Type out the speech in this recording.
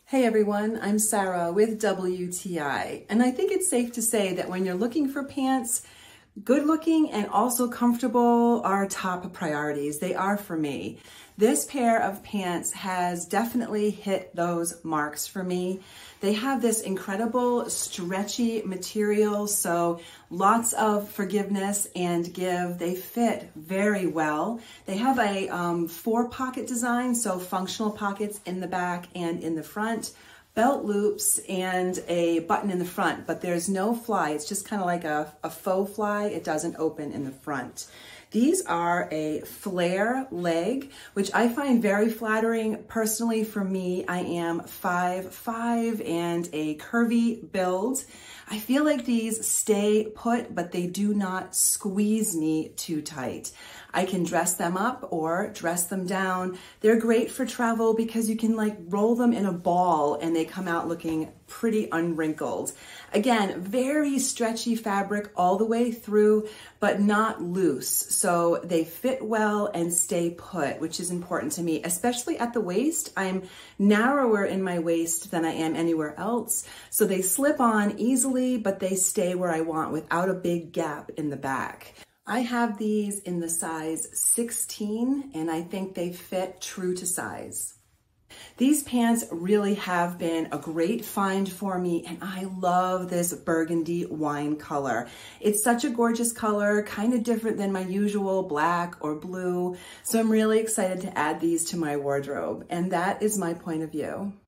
Hey everyone, I'm Sarah with WTI, and I think it's safe to say that when you're looking for pants, good looking and also comfortable are top priorities. They are for me. This pair of pants has definitely hit those marks for me. They have this incredible stretchy material, so lots of forgiveness and give. They fit very well. They have a 4-pocket design, so functional pockets in the back and in the front, belt loops, and a button in the front, but there's no fly. It's just kind of like a faux fly. It doesn't open in the front. These are a flare leg, which I find very flattering. Personally, for me, I am 5'5" and a curvy build. I feel like these stay put, but they do not squeeze me too tight. I can dress them up or dress them down. They're great for travel because you can like roll them in a ball and they come out looking pretty unwrinkled. Again, very stretchy fabric all the way through, but not loose. So they fit well and stay put, which is important to me, especially at the waist. I'm narrower in my waist than I am anywhere else. So they slip on easily, but they stay where I want without a big gap in the back. I have these in the size 16, and I think they fit true to size. These pants really have been a great find for me, and I love this burgundy wine color. It's such a gorgeous color, kind of different than my usual black or blue, so I'm really excited to add these to my wardrobe, and that is my point of view.